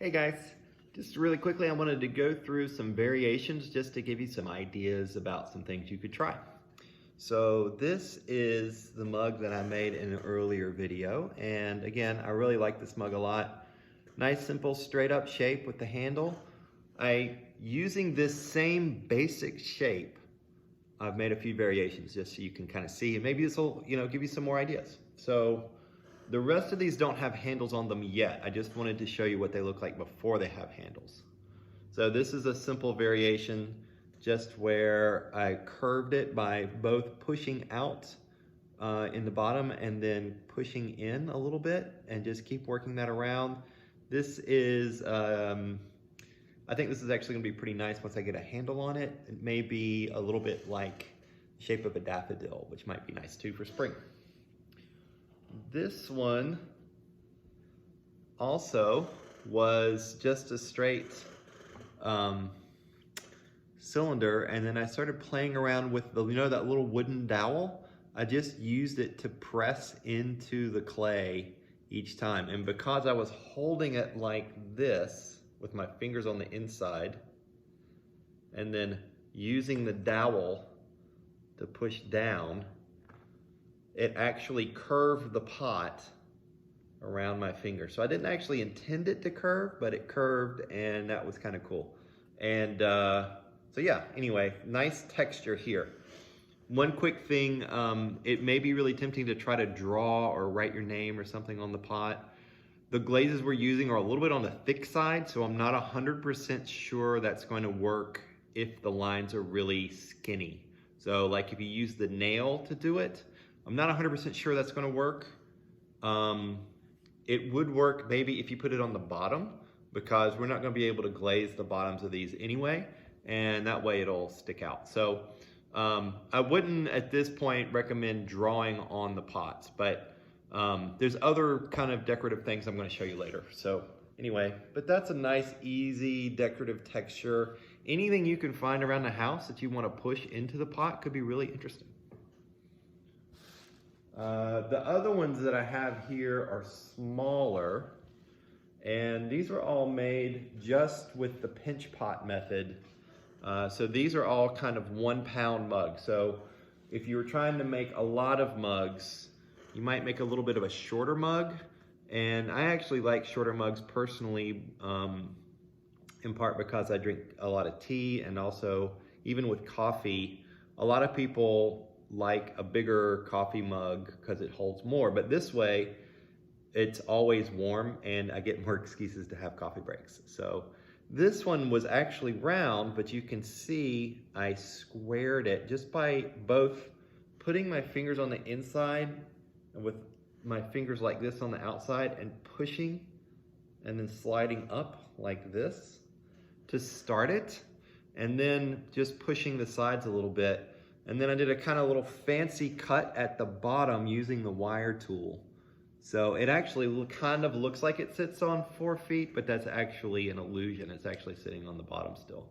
Hey guys, just really quickly I wanted to go through some variations just to give you some ideas about some things you could try. So this is the mug that I made in an earlier video, and again I really like this mug a lot. Nice simple straight up shape with the handle. Using this same basic shape, I've made a few variations just so you can kind of see, and maybe this will give you some more ideas. So the rest of these don't have handles on them yet. I just wanted to show you what they look like before they have handles. So this is a simple variation just where I curved it by both pushing out in the bottom and then pushing in a little bit and just keep working that around. This is, I think this is actually gonna be pretty nice once I get a handle on it. It may be a little bit like the shape of a daffodil, which might be nice too for spring. This one also was just a straight cylinder, and then I started playing around with the, that little wooden dowel. I just used it to press into the clay each time, and because I was holding it like this with my fingers on the inside and then using the dowel to push down, it actually curved the pot around my finger. So I didn't actually intend it to curve, but it curved, and that was kind of cool. And so yeah, anyway, nice texture here. One quick thing, it may be really tempting to try to draw or write your name or something on the pot. The glazes we're using are a little bit on the thick side, so I'm not 100% sure that's going to work if the lines are really skinny. So like if you use the nail to do it, I'm not 100% sure that's gonna work. It would work maybe if you put it on the bottom, because we're not gonna be able to glaze the bottoms of these anyway, and that way it'll stick out. So I wouldn't at this point recommend drawing on the pots, but there's other kind of decorative things I'm gonna show you later. So anyway, but that's a nice, easy, decorative texture. Anything you can find around the house that you wanna push into the pot could be really interesting. The other ones that I have here are smaller, and these were all made just with the pinch pot method. So these are all kind of 1 pound mugs. So if you were trying to make a lot of mugs, you might make a little bit of a shorter mug. And I actually like shorter mugs personally, in part because I drink a lot of tea, and also even with coffee, a lot of people like a bigger coffee mug because it holds more, but this way it's always warm and I get more excuses to have coffee breaks. So this one was actually round, but you can see I squared it just by both putting my fingers on the inside and with my fingers like this on the outside and pushing and then sliding up like this to start it, and then just pushing the sides a little bit. And then I did a kind of little fancy cut at the bottom using the wire tool. So it actually kind of looks like it sits on 4 feet, but that's actually an illusion. It's actually sitting on the bottom still.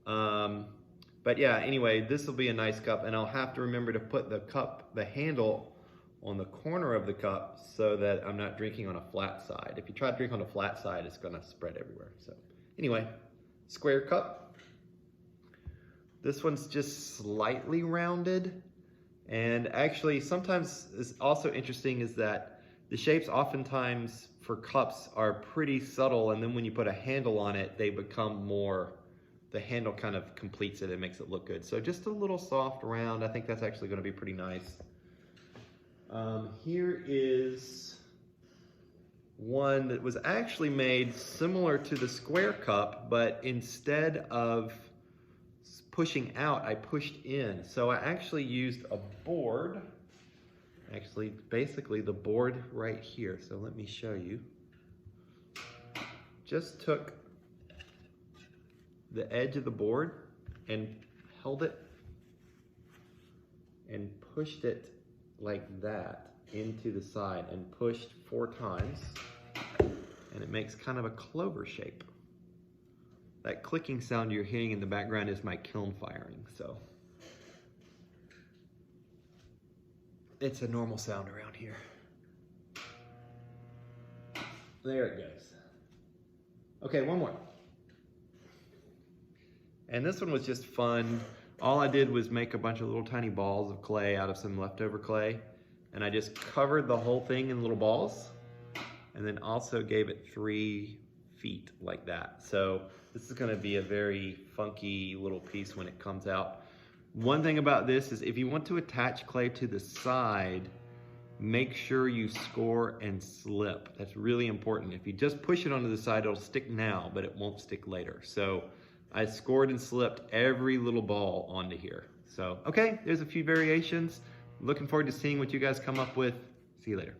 But yeah, anyway, this will be a nice cup, and I'll have to remember to put the handle on the corner of the cup so that I'm not drinking on a flat side. If you try to drink on a flat side, it's gonna spread everywhere. So anyway, square cup. This one's just slightly rounded. And actually, sometimes it's also interesting is that the shapes oftentimes for cups are pretty subtle, and then when you put a handle on it, they become more, the handle kind of completes it and makes it look good. So just a little soft round, I think that's actually gonna be pretty nice. Here is one that was actually made similar to the square cup, but instead of pushing out, I pushed in. So I actually used a board, actually basically the board right here. So let me show you. Just took the edge of the board and held it and pushed it like that into the side and pushed 4 times, and it makes kind of a clover shape. That clicking sound you're hearing in the background is my kiln firing, so it's a normal sound around here. There it goes. Okay, one more. And this one was just fun. All I did was make a bunch of little tiny balls of clay out of some leftover clay. And I just covered the whole thing in little balls. And then also gave it 3 feet like that. So this is gonna be a very funky little piece when it comes out. One thing about this is if you want to attach clay to the side, make sure you score and slip. That's really important. If you just push it onto the side, it'll stick now, but it won't stick later. So I scored and slipped every little ball onto here. So, okay, there's a few variations. Looking forward to seeing what you guys come up with. See you later.